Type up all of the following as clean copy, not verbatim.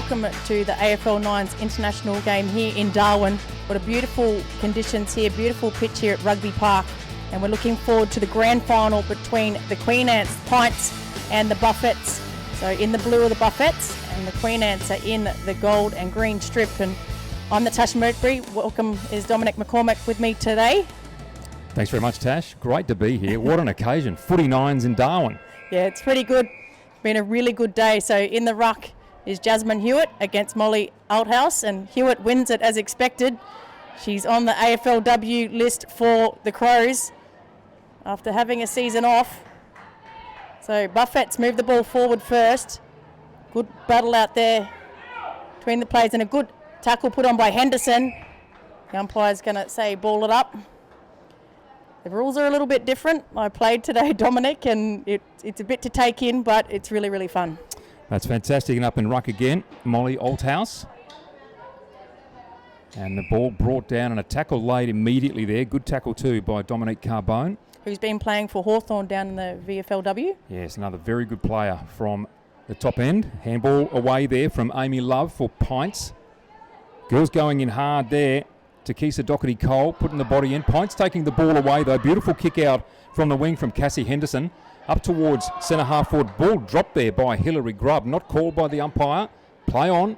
welcome to the AFL Nines International game here in Darwin. What a beautiful conditions here, beautiful pitch here at Rugby Park. And we're looking forward to the grand final between the Queen Ants, Pints, and the Buffets. So in the blue are the Buffets, and the Queen Ants are in the gold and green strip. And I'm Natasha Mercury. Welcome is Dominic McCormack with me today. Thanks very much, Tash. Great to be here. What an occasion. Footy Nines in Darwin. Yeah, it's pretty good. Been a really good day. So in the ruck is Jasmine Hewitt against Molly Althouse, and Hewitt wins it as expected. She's on the AFLW list for the Crows after having a season off. So Buffets move the ball forward first. Good battle out there between the players and a good tackle put on by Henderson. The umpire's going to say ball it up. The rules are a little bit different. I played today, Dominic, and it's a bit to take in, but it's really, really fun. That's fantastic. And up in ruck again, Molly Althouse. And the ball brought down and a tackle laid immediately there. Good tackle too by Dominique Carbone, who's been playing for Hawthorn down in the VFLW. Yes, another very good player from the top end. Handball away there from Amy Love for Pints. Girls going in hard there. Takisa Doherty-Cole putting the body in. Pints taking the ball away though. Beautiful kick out from the wing from Cassie Henderson. Up towards centre half forward. Ball dropped there by Hilary Grubb. Not called by the umpire. Play on.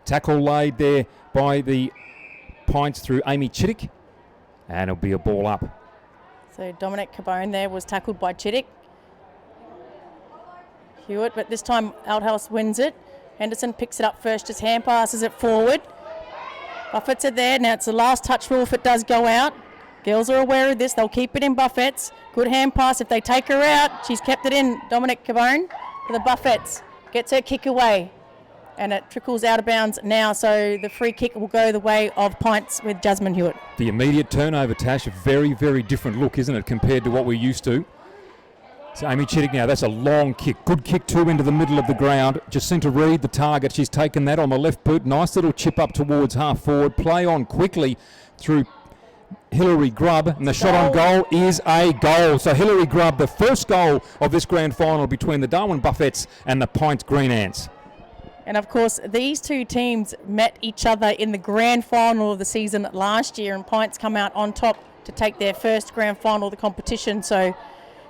Tackle laid there by the Pints through Amy Chittick. And it'll be a ball up. So Dominic Cabone there was tackled by Chittick. Hewitt, but this time Althouse wins it. Henderson picks it up first, just hand passes it forward. Buffets are there. Now it's the last touch rule if it does go out. Girls are aware of this. They'll keep it in Buffets. Good hand pass. If they take her out, she's kept it in. Dominic Cabone for the Buffets. Gets her kick away. And it trickles out of bounds now, so the free kick will go the way of Pints with Jasmine Hewitt. The immediate turnover, Tash, a very, very different look, isn't it, compared to what we're used to. So Amy Chittick now, that's a long kick. Good kick too into the middle of the ground. Jacinta Reid, the target. She's taken that on the left boot. Nice little chip up towards half forward. Play on quickly through Hilary Grubb. And the shot on goal is a goal. So Hilary Grubb, the first goal of this grand final between the Darwin Buffets and the Pints Green Ants. And of course, these two teams met each other in the grand final of the season last year, and Pints come out on top to take their first grand final of the competition. So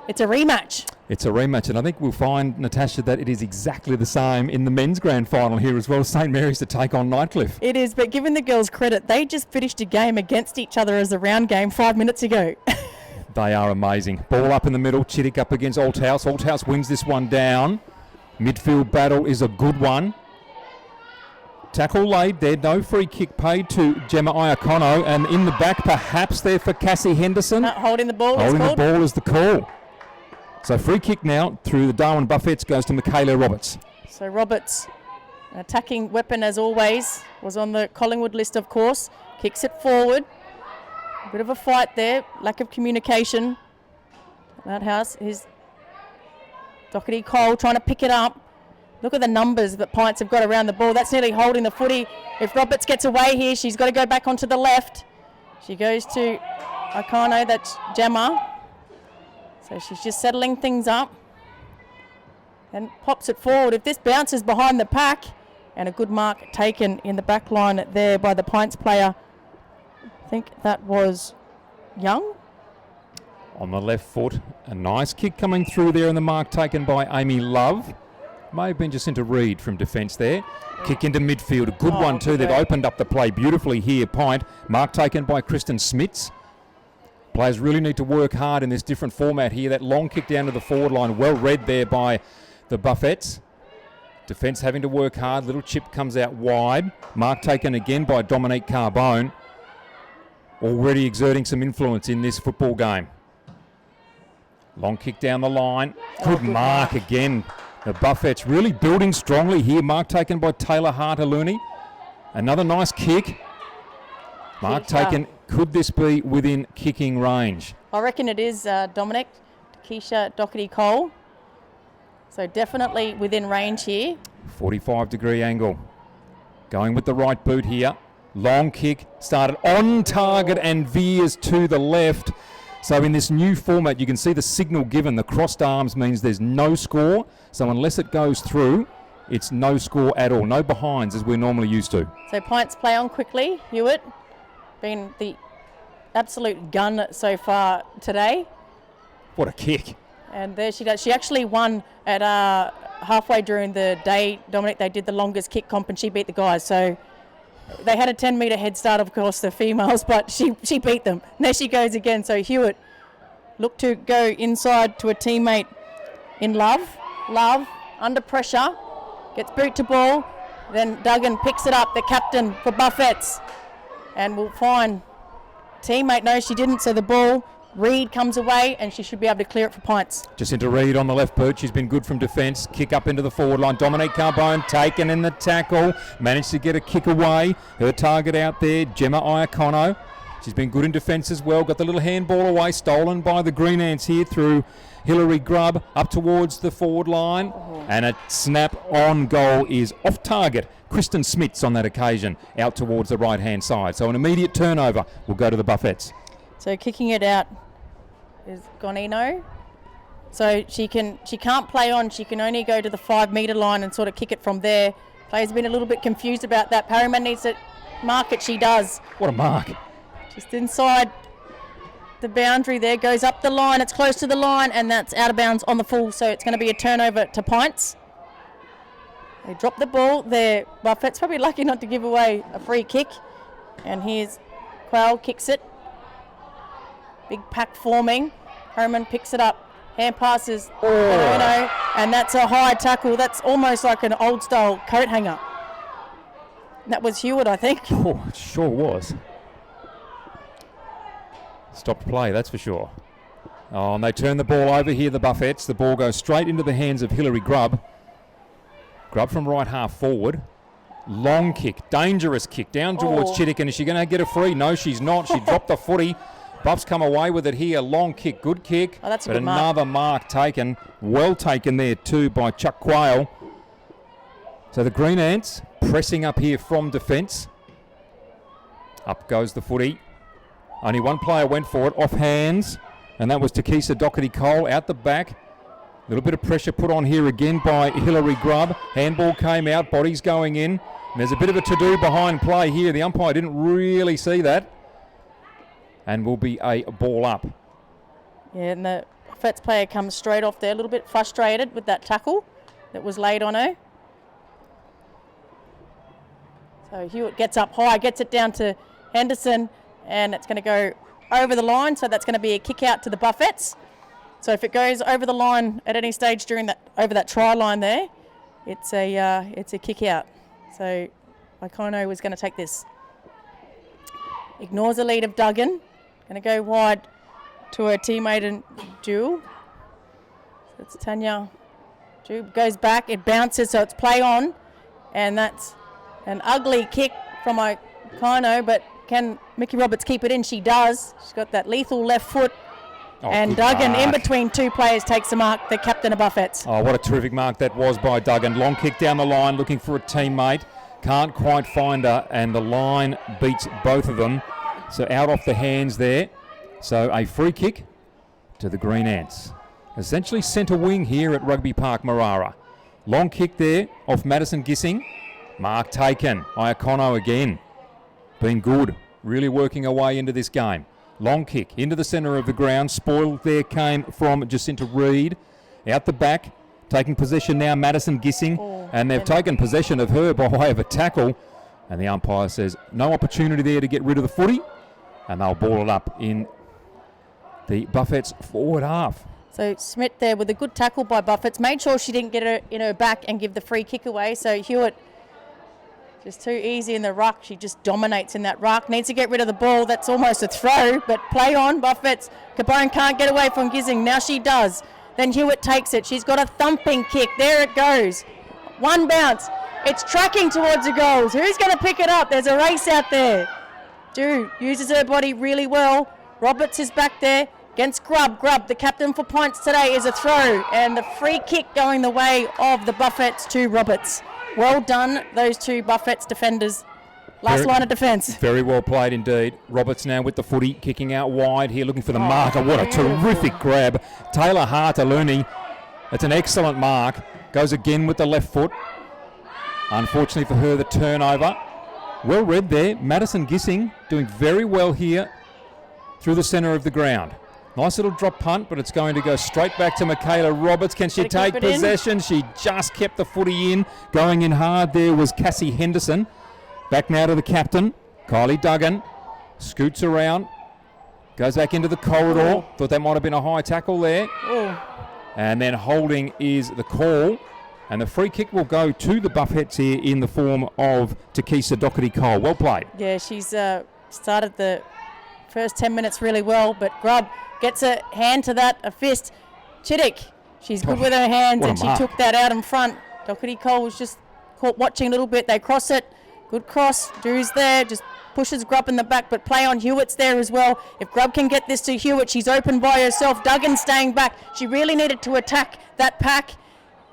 it's a rematch. It's a rematch, and I think we'll find, Natasha, that it is exactly the same in the men's grand final here as well. St Mary's to take on Nightcliff. It is, but giving the girls credit, they just finished a game against each other as a round game 5 minutes ago. They are amazing. Ball up in the middle, Chittick up against Althouse. Althouse wins this one down. Midfield battle is a good one. Tackle laid there, no free kick paid to Gemma Iacono, and in the back perhaps there for Cassie Henderson. Holding the ball. Holding the ball is the call. So free kick now through the Darwin Buffets goes to Michaela Roberts. So Roberts, an attacking weapon as always, was on the Collingwood list of course. Kicks it forward. A bit of a fight there, lack of communication. That house is Doherty-Cole trying to pick it up. Look at the numbers that Pints have got around the ball. That's nearly holding the footy. If Roberts gets away here, she's got to go back onto the left. She goes to Iacono, that's Gemma. So she's just settling things up and pops it forward. If this bounces behind the pack, and a good mark taken in the back line there by the Pints player. I think that was Young. On the left foot, a nice kick coming through there, and the mark taken by Amy Love. May have been Jacinta Reid from defence there. Kick into midfield, a good one too. They've opened up the play beautifully here, Pint. Mark taken by Kristen Smits. Players really need to work hard in this different format here. That long kick down to the forward line, well read there by the Buffets. Defence having to work hard. Little chip comes out wide. Mark taken again by Dominique Carbone. Already exerting some influence in this football game. Long kick down the line. Good mark again. The Buffets really building strongly here. Mark taken by Taylor Hartaluni. Another nice kick. Mark taken. Could this be within kicking range? I reckon it is, Dominic. Keisha Doherty-Cole. So definitely within range here. 45-degree angle. Going with the right boot here. Long kick. Started on target and veers to the left. So in this new format, you can see the signal given. The crossed arms means there's no score. So unless it goes through, it's no score at all. No behinds as we're normally used to. So PINTS play on quickly. Hewitt been the absolute gun so far today. What a kick. And there she does. She actually won at halfway during the day, Dominic. They did the longest kick comp and she beat the guys. So they had a 10-metre head start, of course, the females, but she beat them. And there she goes again. So Hewitt looked to go inside to a teammate in Love. Love, under pressure, gets boot to ball. Then Duggan picks it up, the captain for Buffets. And will find teammate. No, she didn't. So the ball, Reed comes away and she should be able to clear it for PINTS. Jacinta Reed on the left boot. She's been good from defence. Kick up into the forward line. Dominique Carbone taken in the tackle. Managed to get a kick away. Her target out there, Gemma Iacono. She's been good in defence as well. Got the little handball away. Stolen by the Green Ants here through Hillary Grubb up towards the forward line. And a snap on goal is off target. Kristen Smits on that occasion out towards the right-hand side. So an immediate turnover will go to the Buffets. So kicking it out is Gonino. So she can't play on. She can only go to the 5-metre line and sort of kick it from there. Players have been a little bit confused about that. Perryman needs to mark it. She does. What a mark. Just inside the boundary there. Goes up the line. It's close to the line and that's out of bounds on the full. So it's going to be a turnover to PINTS. They drop the ball there. Buffett's probably lucky not to give away a free kick. And here's Quayle kicks it. Big pack forming. Herman picks it up. Hand passes. And that's a high tackle. That's almost like an old style coat hanger. That was Hewitt, I think. Oh, it sure was. Stopped play, that's for sure. Oh, and they turn the ball over here, the Buffets. The ball goes straight into the hands of Hillary Grubb. Grubb from right half forward. Long kick, dangerous kick down towards Chittick. Is she going to get a free? No, she's not. She dropped the footy. Buffs come away with it here. Long kick, good kick. Oh, that's a but good another mark taken. Well taken there too by Chuck Quayle. So the Green Ants pressing up here from defence. Up goes the footy. Only one player went for it, off hands. And that was Takisa Doherty-Cole out the back. A little bit of pressure put on here again by Hillary Grubb. Handball came out, bodies going in. And there's a bit of a to-do behind play here. The umpire didn't really see that. And will be a ball up. Yeah, and the Buffets player comes straight off there, a little bit frustrated with that tackle that was laid on her. So Hewitt gets up high, gets it down to Henderson, and it's going to go over the line, so that's going to be a kick out to the Buffets. So if it goes over the line at any stage during that, over that try line there, it's a kick out. So Iacono was going to take this. Ignores the lead of Duggan. Going to go wide to her teammate and Jewel. So it's Tanya. Jewel goes back. It bounces, so it's play on. And that's an ugly kick from Iacono, but can Mickey Roberts keep it in? She does. She's got that lethal left foot. And Duggan, in between two players, takes the mark, the captain of Buffets. Oh, what a terrific mark that was by Duggan. Long kick down the line, looking for a teammate. Can't quite find her, and the line beats both of them. So out off the hands there. So a free kick to the Green Ants. Essentially centre wing here at Rugby Park, Marrara. Long kick there off Madison Gissing. Mark taken. Iacono again. Been good. Really working her way into this game. Long kick into the centre of the ground. Spoiled there came from Jacinta Reed. Out the back. Taking possession now, Madison Gissing. And they've taken possession of her by way of a tackle. And the umpire says no opportunity there to get rid of the footy. And they'll ball it up in the Buffets forward half. So Smith there with a good tackle by Buffets. Made sure she didn't get her in her back and give the free kick away. So Hewitt just too easy in the ruck. She just dominates in that ruck. Needs to get rid of the ball. That's almost a throw, but play on. Buffets. Cabone can't get away from Gissing. Now she does. Then Hewitt takes it. She's got a thumping kick. There it goes. One bounce. It's tracking towards the goals. Who's going to pick it up? There's a race out there. Drew uses her body really well. Roberts is back there against Grubb. Grubb, the captain for PINTS today, is a throw. And the free kick going the way of the Buffets to Roberts. Well done, those two Buffets defenders. Last line of defence. Very well played indeed. Roberts now with the footy, kicking out wide here, looking for the marker. What a terrific grab. Taylor Hartaluni. It's an excellent mark. Goes again with the left foot. Unfortunately for her, the turnover. Well read there. Madison Gissing doing very well here through the centre of the ground. Nice little drop punt, but it's going to go straight back to Michaela Roberts. Can she take possession? She just kept the footy in. Going in hard there was Cassie Henderson. Back now to the captain, Kylie Duggan. Scoots around. Goes back into the corridor. Thought that might have been a high tackle there. And then holding is the call. And the free kick will go to the Buffettes here in the form of Takisa Doherty-Cole. Well played. Yeah, she's started the first 10 minutes really well, but Grubb gets a hand to that, a fist. Chittick, she's good with her hands, and she took that out in front. Doherty-Cole was just caught watching a little bit. They cross it. Good cross. Drew's there, just pushes Grubb in the back, but play on Hewitt's there as well. If Grubb can get this to Hewitt, she's open by herself. Duggan staying back. She really needed to attack that pack,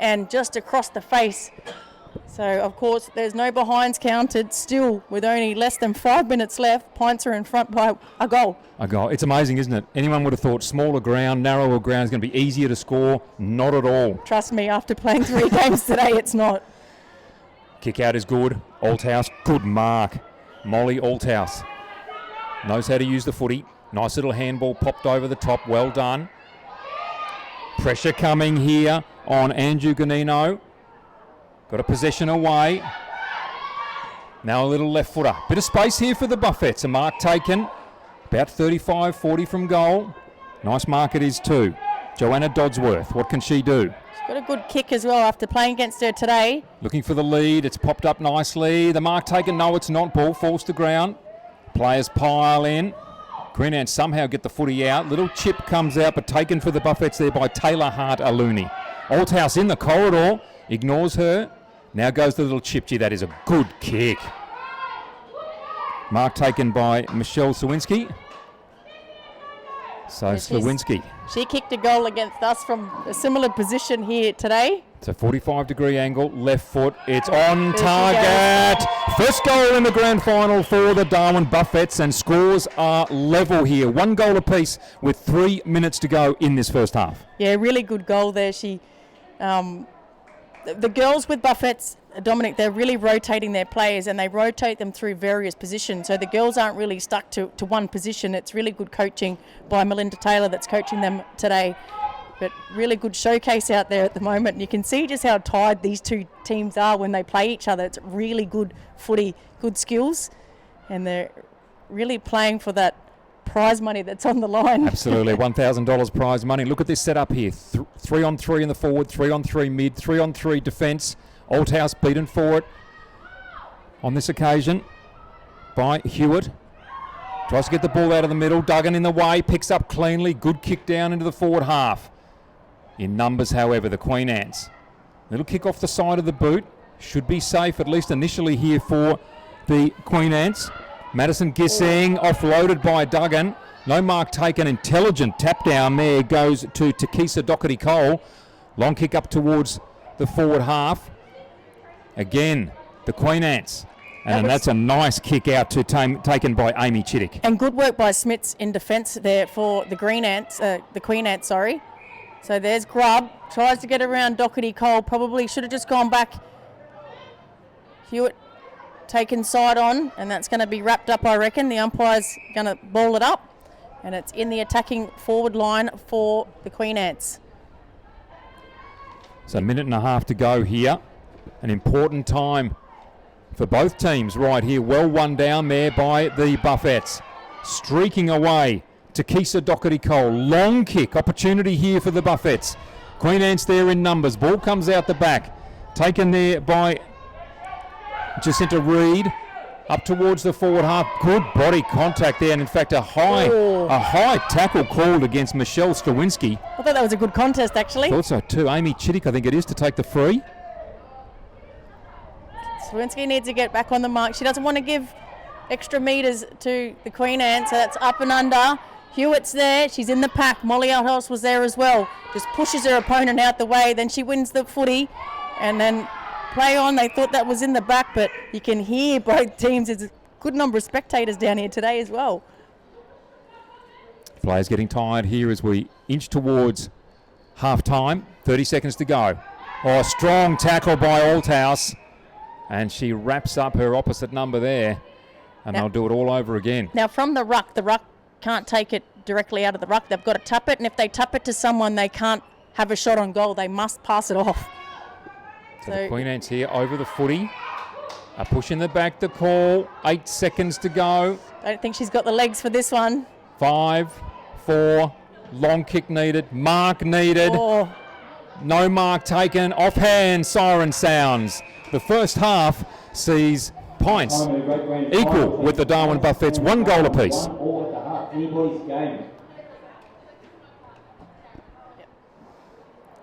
and just across the face. So, of course, there's no behinds counted. Still, with only less than 5 minutes left, Pints are in front by a goal. A goal. It's amazing, isn't it? Anyone would have thought smaller ground, narrower ground is going to be easier to score. Not at all. Trust me, after playing 3 games today, it's not. Kick out is good. Althouse, good mark. Molly Althouse knows how to use the footy. Nice little handball popped over the top. Well done. Pressure coming here on Andrew Ganino. Got a possession away. Now a little left footer. Bit of space here for the Buffettes. A mark taken. About 35-40 from goal. Nice mark it is too. Joanna Dodsworth. What can she do? She's got a good kick as well after playing against her today. Looking for the lead. It's popped up nicely. The mark taken. No, it's not. Ball falls to ground. Players pile in. Queen Anne somehow get the footy out. Little chip comes out, but taken for the Buffettes there by Taylor Hart-Aluni. Althouse in the corridor. Ignores her. Now goes the little chip. Gee, that is a good kick. Mark taken by Michelle Sawinski. So Slawinski. She kicked a goal against us from a similar position here today. It's a 45-degree angle, left foot. It's on target. First goal in the grand final for the Darwin Buffettes, and scores are level here. 1 goal apiece with 3 minutes to go in this first half. Yeah, really good goal there. The girls with Buffettes, Dominic, they're really rotating their players, and they rotate them through various positions. So the girls aren't really stuck to one position. It's really good coaching by Melinda Taylor that's coaching them today. But really good showcase out there at the moment. And you can see just how tired these two teams are when they play each other. It's really good footy, good skills, and they're really playing for that prize money that's on the line. Absolutely, $1,000 prize money. Look at this setup here. 3-on-3 in the forward, 3-on-3 mid, 3-on-3 defence. Althouse beaten for it on this occasion by Hewitt. Tries to get the ball out of the middle. Duggan in the way, picks up cleanly. Good kick down into the forward half. In numbers, however, the Queen Ants. Little kick off the side of the boot. Should be safe, at least initially here for the Queen Ants. Madison Gissing offloaded by Duggan. No mark taken. Intelligent tap down there goes to Takisa Doherty-Cole. Long kick up towards the forward half. Again, the Queen Ants. And that's a nice kick out to taken by Amy Chittick. And good work by Smits in defence there for the Queen Ants. So there's Grubb. Tries to get around Doherty-Cole. Probably should have just gone back. Hewitt taken side on, and that's going to be wrapped up, I reckon. The umpire's going to ball it up, and it's in the attacking forward line for the Queen Ants. So a minute and a half to go here. An important time for both teams right here. Well won down there by the Buffettes. Streaking away to Takisa Doherty-Cole. Long kick. Opportunity here for the Buffettes. Queen Ants there in numbers. Ball comes out the back. Taken there by Jacinta Reid. Up towards the forward half. Good body contact there. And in fact, a high tackle called against Michelle Strawinski. I thought that was a good contest, actually. Thought so too. Amy Chittick, I think it is, to take the free. Strawinski needs to get back on the mark. She doesn't want to give extra metres to the Queen Ant, so that's up and under. Hewitt's there. She's in the pack. Molly Althouse was there as well. Just pushes her opponent out the way. Then she wins the footy. And then play on. They thought that was in the back, but you can hear both teams. There's a good number of spectators down here today as well. Players getting tired here as we inch towards half time. 30 seconds to go. Oh, a strong tackle by Althouse. And she wraps up her opposite number there. And they'll do it all over again. Now, from the ruck can't take it directly out of the ruck. They've got to tap it, and if they tap it to someone, they can't have a shot on goal. They must pass it off. So the Queen Ants here over the footy. A push in the back, the call. 8 seconds to go. I don't think she's got the legs for this one. 5, 4, long kick needed, mark needed. Oh. No mark taken, offhand siren sounds. The first half sees PINTS equal with the Darwin Buffets, 1 goal apiece.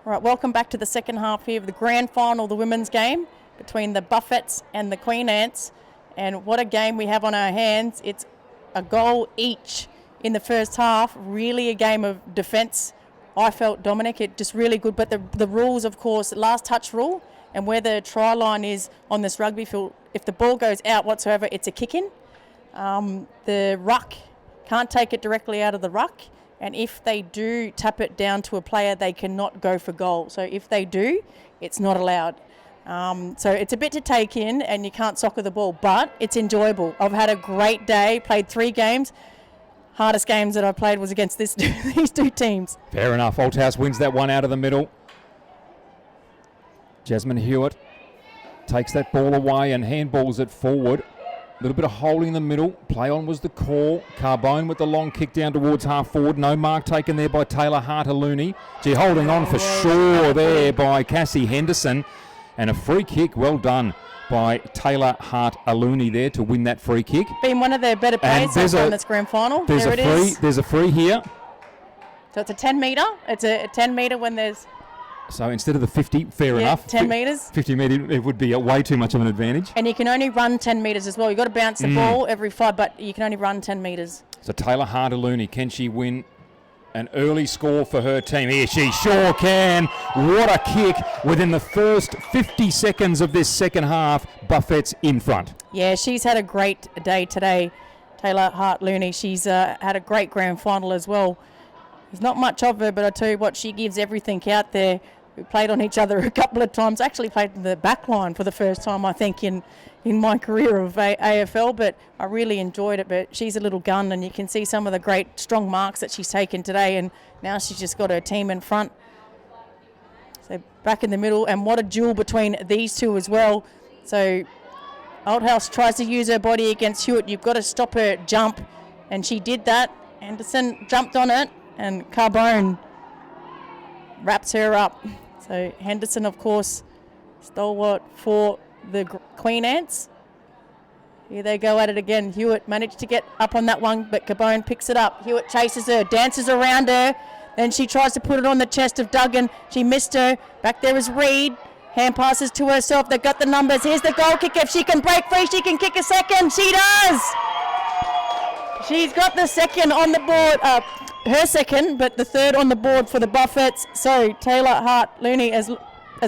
All right, welcome back to the second half here of the grand final, the women's game between the Buffets and the Queen Ants. And what a game we have on our hands. It's a goal each in the first half. Really a game of defence. I felt, Dominic, it just really good. But the rules, of course, last touch rule and where the try line is on this rugby field, if the ball goes out whatsoever, it's a kick-in. The ruck can't take it directly out of the ruck. And if they do tap it down to a player, they cannot go for goal. So if they do, it's not allowed. So it's a bit to take in, and you can't soccer the ball, but it's enjoyable. I've had a great day, played 3 games. Hardest games that I played was against these 2 teams. Fair enough. Althouse wins that one out of the middle. Jasmine Hewitt takes that ball away and handballs it forward. A little bit of holding in the middle. Play on was the call. Carbone with the long kick down towards half forward. No mark taken there by Taylor Harter-Looney. Gee, holding on for sure there by Cassie Henderson. And a free kick, well done by Taylor Harter-Looney there to win that free kick. Been one of their better players in this grand final. There's a free here. So it's a 10 metre. It's a 10 metre when there's... So instead of the 50, fair enough. 10 metres. 50 metre, it would be way too much of an advantage. And you can only run 10 metres as well. You've got to bounce the ball every 5, but you can only run 10 metres. So Taylor Harter-Looney, can she win an early score for her team? Here she sure can. What a kick within the first 50 seconds of this second half. Buffets in front. Yeah, she's had a great day today, Taylor Harter-Looney. She's had a great grand final as well. There's not much of her, but I tell you what, she gives everything out there. We played on each other a couple of times. Actually played in the back line for the first time, I think, in my career of AFL, but I really enjoyed it. But she's a little gun, and you can see some of the great strong marks that she's taken today, and now she's just got her team in front. So back in the middle, and what a duel between these two as well. So Althouse tries to use her body against Hewitt. You've got to stop her jump, and she did that. Anderson jumped on it, and Carbone wraps her up. So Henderson, of course, stalwart for the Queen Ants. Here they go at it again. Hewitt managed to get up on that one, but Carbone picks it up. Hewitt chases her, dances around her. Then she tries to put it on the chest of Duggan. She missed her. Back there is Reed. Hand passes to herself. They've got the numbers. Here's the goal kick. If she can break free, she can kick a second. She does! She's got the second on the board. Her second, but the third on the board for the Buffets. So Taylor Harter-Looney, as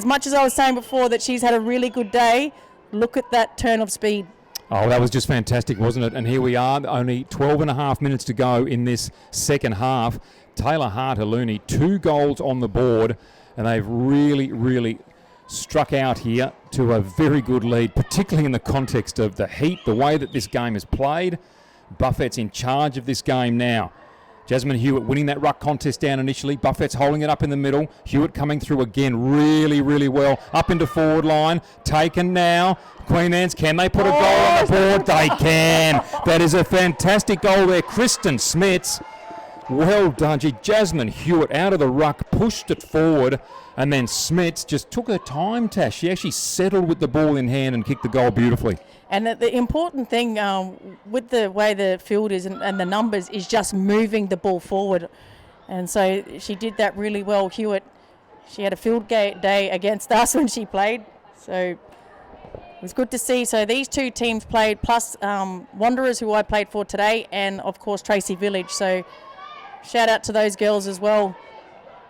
much as I was saying before that she's had a really good day, look at that turn of speed. Oh, that was just fantastic, wasn't it? And here we are, only 12 and a half minutes to go in this second half. Taylor Harter-Looney, 2 goals on the board, and they've really, really struck out here to a very good lead, particularly in the context of the heat, the way that this game is played. Buffets in charge of this game now. Jasmine Hewitt winning that ruck contest down initially. Buffets holding it up in the middle. Hewitt coming through again really, really well. Up into forward line. Taken now. Queen Ants, can they put a goal on the board? They can. That is a fantastic goal there. Kristen Smets. Well done. Jasmine Hewitt out of the ruck, pushed it forward, and then Smets just took her time, Tash. She actually settled with the ball in hand and kicked the goal beautifully. And the important thing with the way the field is and the numbers is just moving the ball forward. And so she did that really well. Hewitt, she had a field day against us when she played. So it was good to see. So these 2 teams played, plus Wanderers, who I played for today, and, of course, Tracy Village. So shout out to those girls as well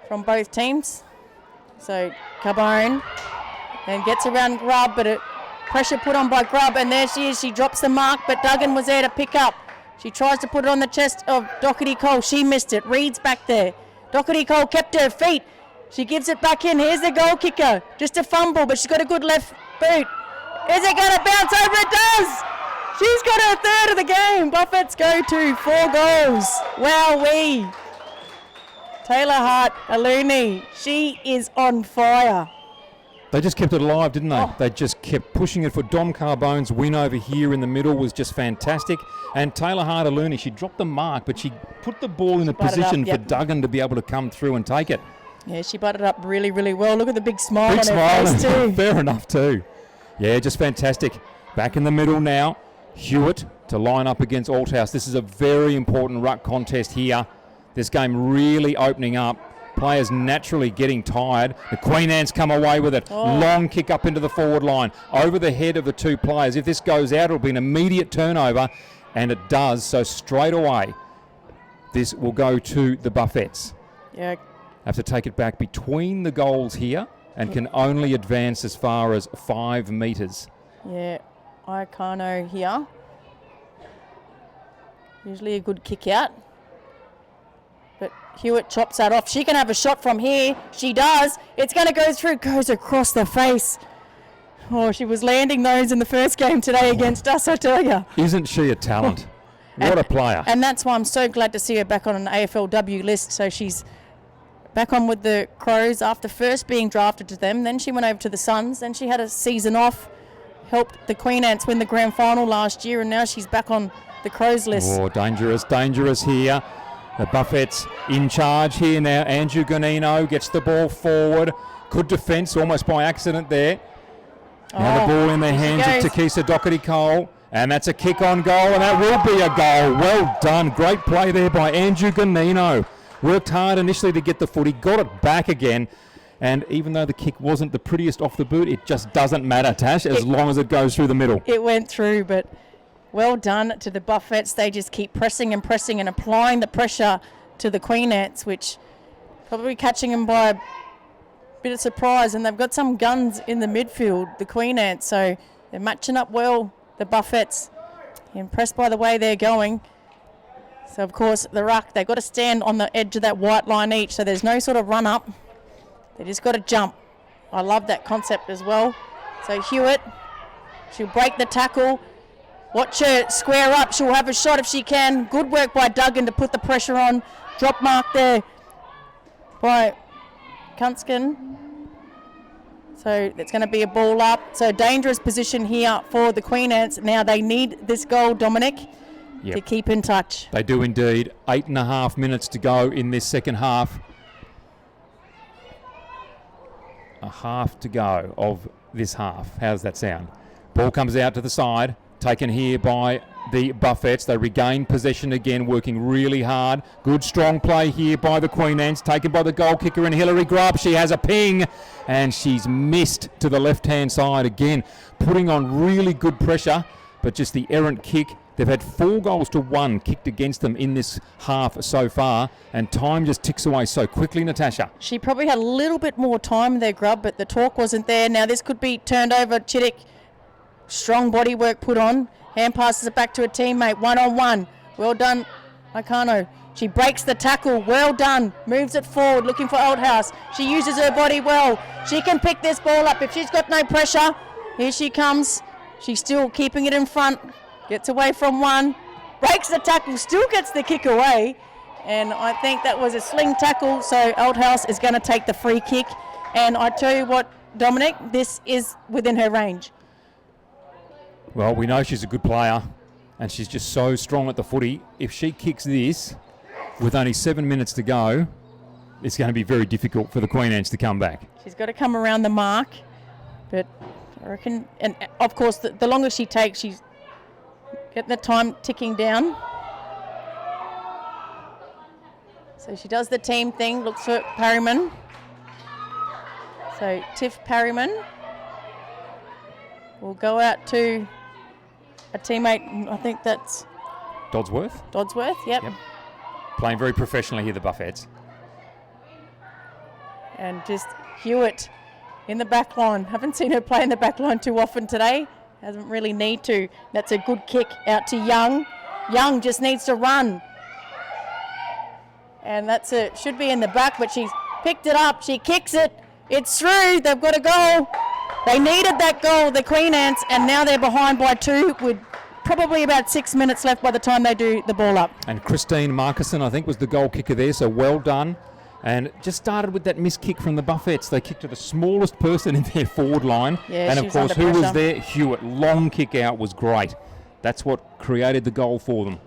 from both teams. So Carbone then gets around Grubb, but pressure put on by Grubb, and there she is. She drops the mark, but Duggan was there to pick up. She tries to put it on the chest of Doherty Cole. She missed it. Reed's back there. Doherty Cole kept her feet. She gives it back in. Here's the goal kicker. Just a fumble, but she's got a good left boot. Is it going to bounce over? It does! She's got her third of the game. Buffets go to 4 goals. Wowee. Taylor Hart-Aluni, she is on fire. They just kept it alive, didn't they? Oh. They just kept pushing it for Dom Carbone's win over here in the middle was just fantastic. And Taylor Hart-Aluni, she dropped the mark, but she put the ball in a position for Duggan to be able to come through and take it. Yeah, she butted up really, really well. Look at the big smile Big on her smile. face too. Fair enough too. Yeah, just fantastic. Back in the middle now. Hewitt to line up against Althouse. This is a very important ruck contest here. This game really opening up. Players naturally getting tired. The Queen Ants come away with it. Oh. Long kick up into the forward line. Over the head of the 2 players. If this goes out, it'll be an immediate turnover. And it does. So straight away, this will go to the Buffets. Yeah. Have to take it back between the goals here and can only advance as far as 5 metres. Yeah, Iacano here. Usually a good kick out. But Hewitt chops that off. She can have a shot from here. She does. It's going to go through. Goes across the face. Oh, she was landing those in the first game today against us, I tell you. Isn't she a talent? What a player. And that's why I'm so glad to see her back on an AFLW list. So she's back on with the Crows after first being drafted to them. Then she went over to the Suns. Then she had a season off. Helped the Queen Ants win the grand final last year. And now she's back on the Crows list. Oh, dangerous, dangerous here. The Buffets in charge here now. Andrew Ganino gets the ball forward. Good defence, almost by accident there. Now the ball in the hands of Takisa Doherty-Cole. And that's a kick on goal, and that will be a goal. Well done. Great play there by Andrew Ganino. Worked hard initially to get the footy, got it back again. And even though the kick wasn't the prettiest off the boot, it just doesn't matter, Tash, as long as it goes through the middle. It went through, but well done to the Buffets. They just keep pressing and pressing and applying the pressure to the Queen Ants, which probably catching them by a bit of surprise. And they've got some guns in the midfield, the Queen Ants, so they're matching up well, the Buffets. Impressed by the way they're going. So, of course, the ruck, they've got to stand on the edge of that white line each, so there's no sort of run up. They just got to jump. I love that concept as well. So Hewitt, she'll break the tackle. Watch her square up. She'll have a shot if she can. Good work by Duggan to put the pressure on. Drop mark there by Kunskin. So it's going to be a ball up. So dangerous position here for the Queen Ants. Now they need this goal, Dominic, to keep in touch. They do indeed. 8.5 minutes to go in this second half. A half to go of this half. How does that sound? Ball comes out to the side. Taken here by the Buffets. They regain possession again, working really hard. Good strong play here by the Queen Ants. Taken by the goal kicker and Hillary Grubb. She has a ping and she's missed to the left-hand side again. Putting on really good pressure, but just the errant kick. They've had 4 goals to 1 kicked against them in this half so far, and time just ticks away so quickly, Natasha. She probably had a little bit more time there, Grubb, but the talk wasn't there. Now this could be turned over. Chittick, strong body work put on. Hand passes it back to a teammate, 1-on-1. Well done, Iacano. She breaks the tackle, well done. Moves it forward, looking for Althouse. She uses her body well. She can pick this ball up if she's got no pressure. Here she comes. She's still keeping it in front. Gets away from one, breaks the tackle, still gets the kick away. And I think that was a sling tackle, so Althouse is going to take the free kick. And I tell you what, Dominic, this is within her range. Well, we know she's a good player, and she's just so strong at the footy. If she kicks this with only 7 minutes to go, it's going to be very difficult for the Queen Ants to come back. She's got to come around the mark, but I reckon, and of course, the longer she takes, she's getting the time ticking down. So she does the team thing, looks for Parryman. So Tiff Parryman will go out to a teammate, I think that's Dodsworth, yep. Playing very professionally here, the Buffets. And just Hewitt in the back line. Haven't seen her play in the back line too often today. Doesn't really need to. That's a good kick out to Young. Young just needs to run. And that's it. Should be in the back, but she's picked it up. She kicks it. It's through. They've got a goal. They needed that goal, the Queen Ants, and now they're behind by 2 with probably about 6 minutes left by the time they do the ball up. And Christine Markison, I think, was the goal kicker there, so well done. And just started with that missed kick from the Buffettes. They kicked to the smallest person in their forward line. Yeah, and she of was course, under who was pressure. there? Hewitt. Long kick out was great. That's what created the goal for them.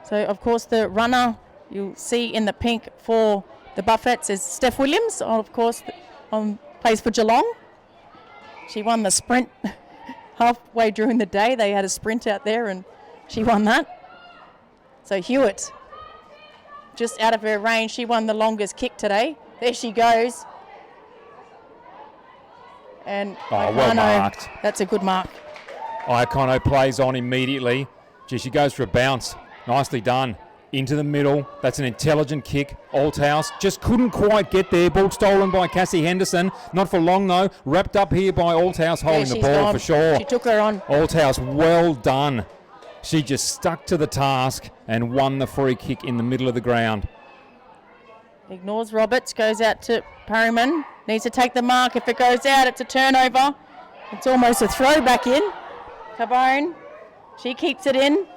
So, of course, the runner you'll see in the pink for the Buffettes is Steph Williams, of course, plays for Geelong. She won the sprint halfway during the day. They had a sprint out there and she won that. So Hewitt, just out of her range, she won the longest kick today. There she goes. And well Iacono, marked. that's a good mark. Iacono plays on immediately. Gee, she goes for a bounce. Nicely done. Into the middle. That's an intelligent kick. Althouse just couldn't quite get there. Ball stolen by Cassie Henderson. Not for long, though. Wrapped up here by Althouse, holding the she's ball gone. for sure. She took her on. Althouse, well done. She just stuck to the task and won the free kick in the middle of the ground. Ignores Roberts, goes out to Perryman. Needs to take the mark. If it goes out, it's a turnover. It's almost a throw back in. Carbone, she keeps it in.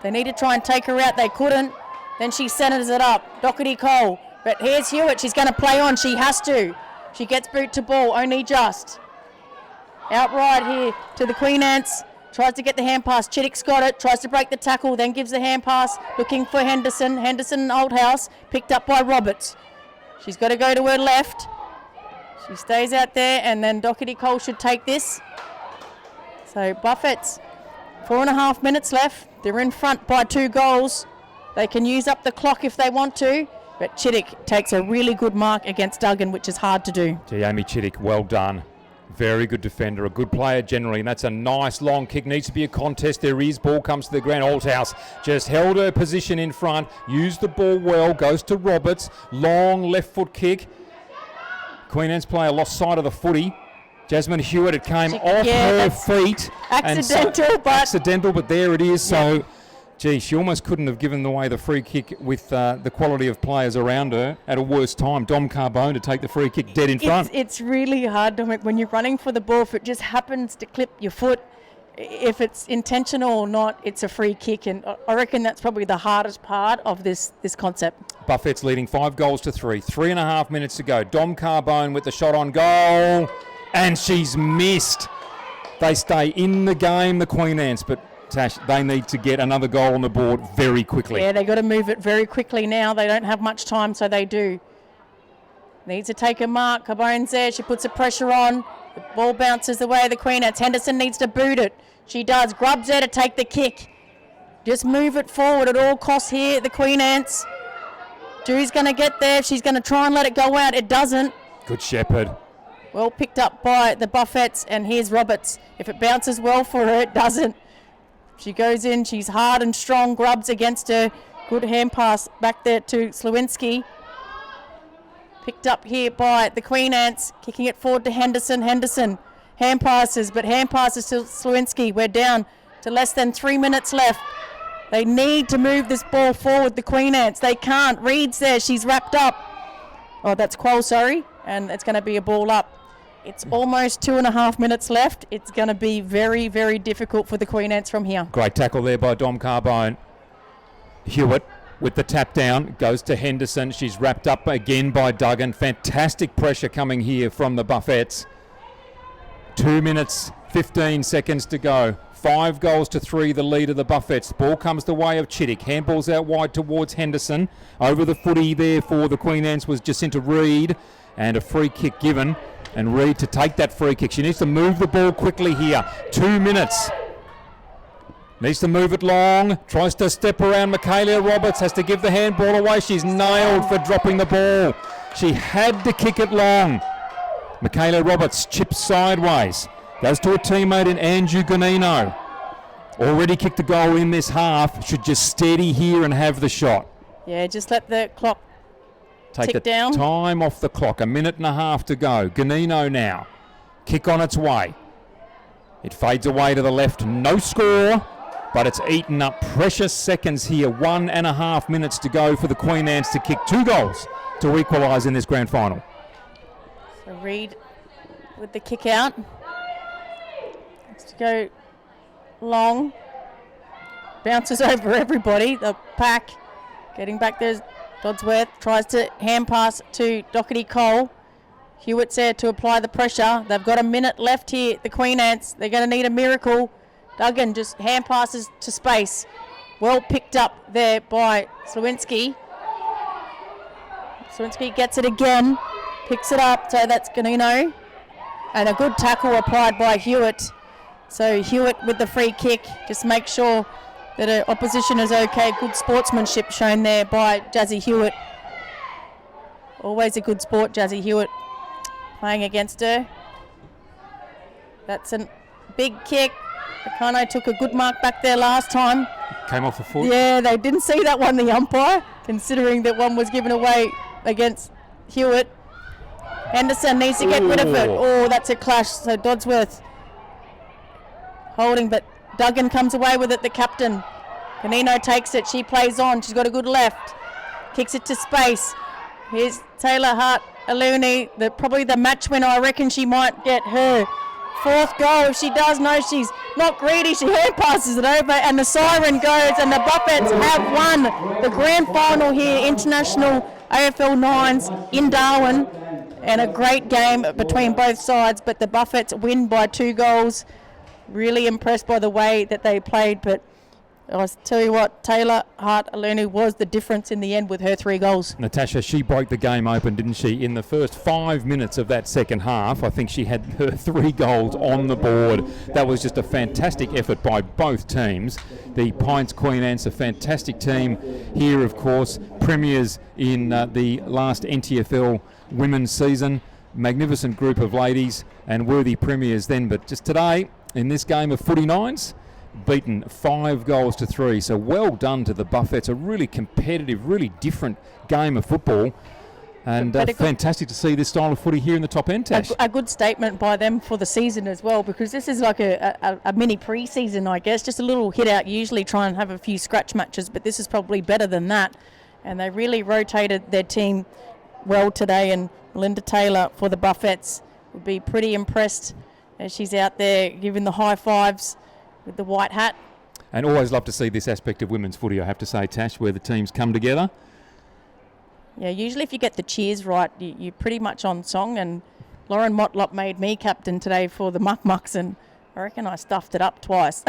They need to try and take her out. They couldn't. Then she centres it up. Doherty Cole. But here's Hewitt. She's going to play on. She has to. She gets boot to ball, only just. Outright here to the Queen Ants. Tries to get the hand pass. Chittick's got it. Tries to break the tackle. Then gives the hand pass. Looking for Henderson. Henderson and Althouse. Picked up by Roberts. She's got to go to her left. She stays out there. And then Doherty Cole should take this. So Buffett's 4.5 minutes left. They're in front by 2 goals. They can use up the clock if they want to. But Chittick takes a really good mark against Duggan, which is hard to do. Gee, Amy Chittick, well done. Very good defender, a good player generally, and that's a nice long kick. Needs to be a contest. There is. Ball comes to the ground. Althouse just held her position in front, used the ball well, goes to Roberts. Long left foot kick. Queen Anne's player lost sight of the footy. Jasmine Hewitt, it came off her feet. Accidental, but there it is. So, gee, she almost couldn't have given away the free kick with the quality of players around her at a worse time. Dom Carbone to take the free kick dead in front. It's really hard, Dominic, when you're running for the ball. If it just happens to clip your foot, if it's intentional or not, it's a free kick. And I reckon that's probably the hardest part of this concept. Buffett's leading 5 goals to 3. 3.5 minutes to go. Dom Carbone with the shot on goal. And she's missed. They stay in the game, the Queen Ants, but Tash, they need to get another goal on the board very quickly. Yeah, they've got to move it very quickly now. They don't have much time, so they do. Needs to take a mark. Carbone's there. She puts the pressure on. The ball bounces away. The Queen Ants. Henderson needs to boot it. She does. Grubb's there to take the kick. Just move it forward at all costs here, the Queen Ants. Drew's going to get there. She's going to try and let it go out. It doesn't. Good shepherd. Well picked up by the Buffettes, and here's Roberts. If it bounces well for her, it doesn't. She goes in. She's hard and strong. Grubbs against her. Good hand pass back there to Slewinski. Picked up here by the Queen Ants. Kicking it forward to Henderson. Henderson. Hand passes, but hand passes to Slewinski. We're down to less than 3 minutes left. They need to move this ball forward, the Queen Ants. They can't. Reed's there. She's wrapped up. Oh, that's Quoll, sorry. And it's going to be a ball up. It's almost 2.5 minutes left. It's going to be very, very difficult for the Queen Ants from here. Great tackle there by Dom Carbone. Hewitt with the tap down goes to Henderson. She's wrapped up again by Duggan. Fantastic pressure coming here from the Buffettes. 2 minutes, 15 seconds to go. 5 goals to 3, the lead of the Buffettes. Ball comes the way of Chittick. Handball's out wide towards Henderson. Over the footy there for the Queen Ants was Jacinta Reed. And a free kick given. And Reed to take that free kick. She needs to move the ball quickly here. 2 minutes. Needs to move it long. Tries to step around Michaela Roberts. Has to give the handball away. She's nailed for dropping the ball. She had to kick it long. Michaela Roberts chips sideways. Goes to a teammate in Andrew Ganino. Already kicked a goal in this half. Should just steady here and have the shot. Yeah, just let the clock Take tick the down. Time off the clock. 1.5 minutes to go. Ganino now. Kick on its way. It fades away to the left. No score, but it's eaten up precious seconds here. 1.5 minutes to go for the Queen Ants to kick 2 goals to equalise in this grand final. So So Reed with the kick out. Let's go long. Bounces over everybody. The pack getting back there. Dodsworth tries to hand pass to Doherty Cole. Hewitt's there to apply the pressure. They've got a minute left here, the Queen Ants. They're going to need a miracle. Duggan just hand passes to space. Well picked up there by Slawinski. Slawinski gets it again. Picks it up, so that's Ganino. And a good tackle applied by Hewitt. So Hewitt with the free kick. Just make sure that her opposition is okay. Good sportsmanship shown there by Jazzy Hewitt. Always a good sport, Jazzy Hewitt, playing against her. That's a big kick. Akano took a good mark back there last time. Came off the foot. Yeah, they didn't see that one, the umpire, considering that one was given away against Hewitt. Henderson needs to get rid of it. Oh, that's a clash. So Dodsworth holding, but Duggan comes away with it, the captain. Canino takes it. She plays on. She's got a good left. Kicks it to space. Here's Taylor Hart-Aluni, probably the match winner. I reckon she might get her fourth goal. If she does, no, she's not greedy. She hand passes it over, and the siren goes, and the Buffets have won the grand final here, International AFL Nines in Darwin. And a great game between both sides, but the Buffets win by 2 goals. Really impressed by the way that they played, but I tell you what, Taylor Hart-Aluni was the difference in the end with her 3 goals. Natasha, she broke the game open, didn't she? In the first 5 minutes of that second half, I think she had her 3 goals on the board. That was just a fantastic effort by both teams. The PINTS Queen Ants, a fantastic team here, of course. Premiers in the last NTFL women's season. Magnificent group of ladies and worthy premiers then. But just today, in this game of footy nines, beaten 5 goals to 3. So well done to the Buffets. A really competitive, really different game of football. And fantastic to see this style of footy here in the top end, Tash. A good statement by them for the season as well, because this is like a mini pre-season, I guess. Just a little hit out, usually try and have a few scratch matches, but this is probably better than that. And they really rotated their team well today, and Melinda Taylor for the Buffets would be pretty impressed as she's out there giving the high fives with the white hat. And always love to see this aspect of women's footy, I have to say, Tash, where the teams come together. Yeah, usually if you get the cheers right, you're pretty much on song, and Lauren Motlop made me captain today for the Muck Mucks, and I reckon I stuffed it up twice.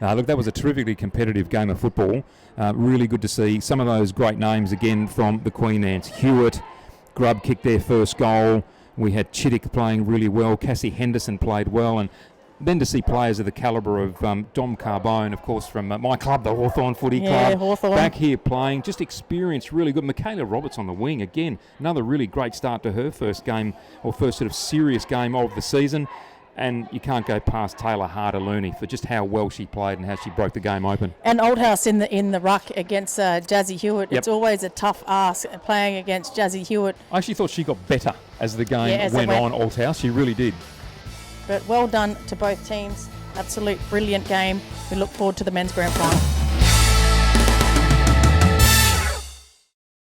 Look, that was a terrifically competitive game of football. Really good to see some of those great names again from the Queen Ants. Hewitt, Grubb kicked their first goal. We had Chittick playing really well. Cassie Henderson played well. And then to see players of the calibre of Dom Carbone, of course, from my club, the Hawthorn Footy Club, Hawthorn, back here playing. Just experience really good. Michaela Roberts on the wing. Again, another really great start to her first game, or first sort of serious game of the season. And you can't go past Taylor Hart-Aluni for just how well she played and how she broke the game open. And Althouse in the ruck against Jazzy Hewitt. Yep. It's always a tough ask playing against Jazzy Hewitt. I actually thought she got better as the game went on, Althouse. She really did. But well done to both teams. Absolute brilliant game. We look forward to the men's grand final.